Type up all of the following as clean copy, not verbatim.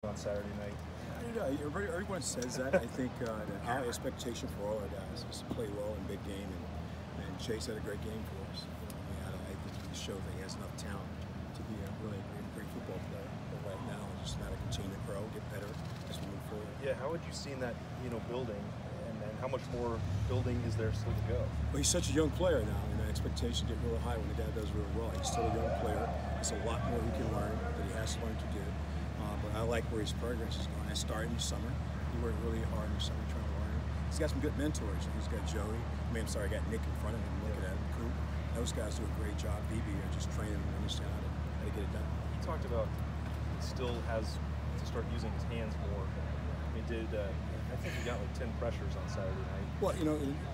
on Saturday night? Everyone says that. I think that our expectation for all our guys is to play well in big game, and Chase had a great game for us. I think he showed that he has enough talent to be a really great football player. But right now, it's just got to continue to grow, get better as we move forward. Yeah, how would you see that building, and how much more building is there still to go? Well, he's such a young player now, and the expectations get really high when the guy does really well. He's still a young player. There's a lot more he can learn that he has to learn to do. But I like where his progress is going. I started in the summer. He worked really hard in the summer trying to learn. He's got some good mentors. He's got Joey. I got Nick in front of him looking at him. Coop. Those guys do a great job. BB are just training him and understand how to get it done. He talked about he still has to start using his hands more. He did. I think he got like 10 pressures on Saturday night. Well,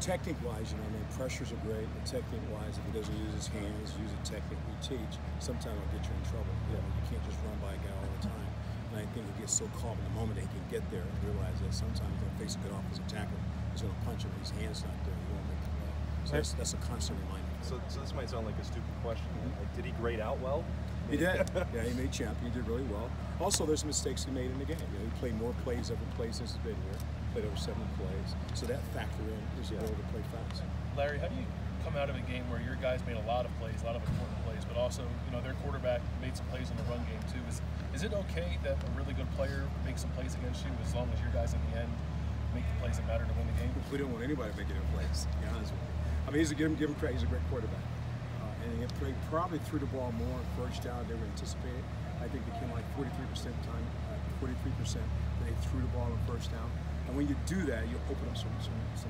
technique-wise, pressures are great. But technique-wise, if he doesn't use his hands, use a technique we teach, sometimes it'll get you in trouble. You can't just run by a guy all the time. And I think he gets so caught in the moment that he can get there and realize that sometimes he's going to face a good offensive tackle. He's going to punch him. His hand's not there. He won't make the play. So that's a constant reminder. So this might sound like a stupid question. Like, did he grade out well? He did. Yeah, he made champion. He did really well. Also, there's mistakes he made in the game. He played more plays every play since he's been here. Played over 70 plays. So that factor in his ability to play fast. Larry, how do you come out of a game where your guys made a lot of plays, a lot of important plays, but also, their quarterback made some plays in the run game too? Is it okay that a really good player makes some plays against you as long as your guys in the end make the plays that matter to win the game? We don't want anybody making any plays, to be honest with you. I mean, give him credit. He's a great quarterback. And he probably threw the ball more first down than we anticipated. I think they came like 43% time, 43% that they threw the ball on first down. And when you do that, you open up some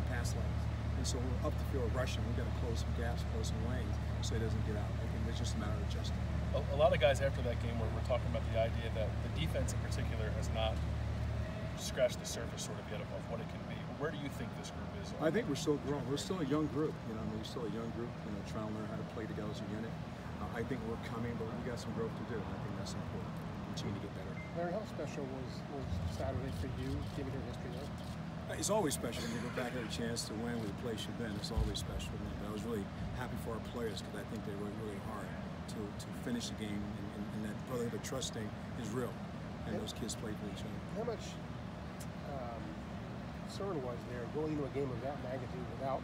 pass lanes. And so we're up the field rushing. We've got to close some gaps, close some lanes so it doesn't get out. I think it's just a matter of adjusting. A lot of guys after that game were talking about the idea that the defense in particular has not scratched the surface sort of yet of what it can be. Where do you think this group is? I think we're still growing. We're still a young group. We're still a young group. Trying to learn how to play together as a unit. I think we're coming, but we got some growth to do. I think that's important. Continue to get better. Larry, how special was Saturday for you, given your history there? It's always special when you go back and have a chance to win where the place you've been. It's always special to me. But I was really happy for our players because I think they worked really hard to finish the game, and that brotherhood of trusting is real. And those kids played for each other. How much concern was there going into a game of that magnitude without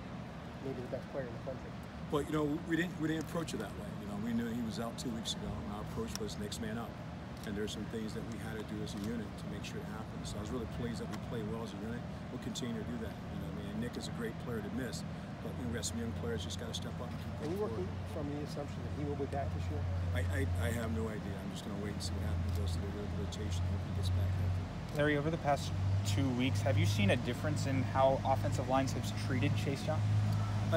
maybe the best player in the country? Well, we didn't approach it that way. We knew he was out 2 weeks ago, and our approach was next man up. And there's some things that we had to do as a unit to make sure it happened. So I was really pleased that we played well as a unit. We'll continue to do that. Nick is a great player to miss, but we got some young players just got to step up and keep going. Are you working from the assumption that he will be back this year? I have no idea. I'm just going to wait and see what happens. He goes to the rehabilitation. Hope he gets back healthy. Larry, over the past 2 weeks, have you seen a difference in how offensive lines have treated Chase Young?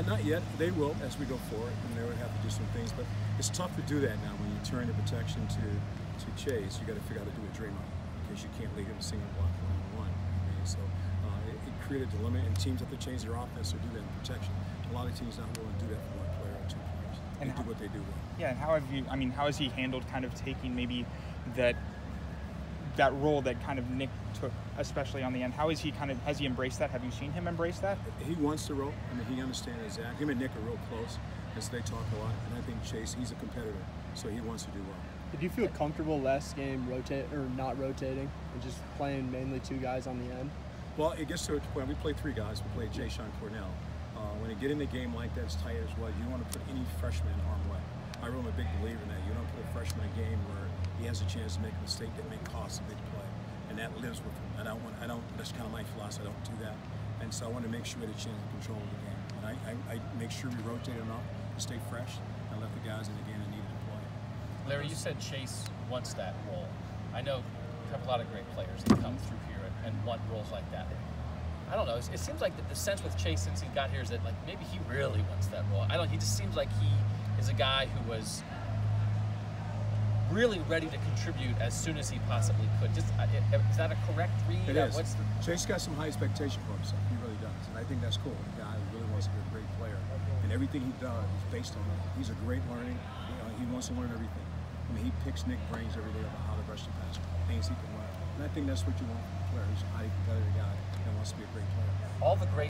Not yet. They will as we go forward, and they would have to do some things. But it's tough to do that now when you turn the protection to Chase. You got to figure out how to do a Draymond because you can't leave him a single block one-on-one. So it created a dilemma, and teams have to change their offense to do that in protection. A lot of teams not willing to do that for one player or two players. They do what they do well. Yeah, and how has he handled kind of taking maybe that role that kind of Nick took, especially on the end? Has he embraced that? Have you seen him embrace that? He wants the role. He understands exactly. Him and Nick are real close, and so they talk a lot. And I think Chase, he's a competitor, so he wants to do well. Did you feel comfortable last game not rotating and just playing mainly two guys on the end? Well, it gets to a point. We play three guys. We play Jay Sean Cornell. When you get in a game like that, it's tight as well. You don't want to put any freshman in harm's way. I really am a big believer in that. You don't put a freshman in a game where he has a chance to make a mistake that may cost a big play, and that lives with him. That's kind of my philosophy. I don't do that, and so I want to make sure we had a chance to control the game. And I make sure we rotate enough to stay fresh and let the guys in the game that needed to play. Larry, you said Chase wants that role. I know you have a lot of great players that come through here and want roles like that. I don't know. It seems like the sense with Chase since he got here is that maybe he really wants that role. He just seems like he is a guy who was really ready to contribute as soon as he possibly could. Is that a correct read? It is. Chase got some high expectation for himself. He really does, and I think that's cool. A guy who really wants to be a great player, and everything he does is based on that. He's a great learning. He wants to learn everything. He picks Nick brains every day about how to rush the passer, things he can learn. And I think that's what you want from a player. He's a highly competitive guy and wants to be a great player. All the great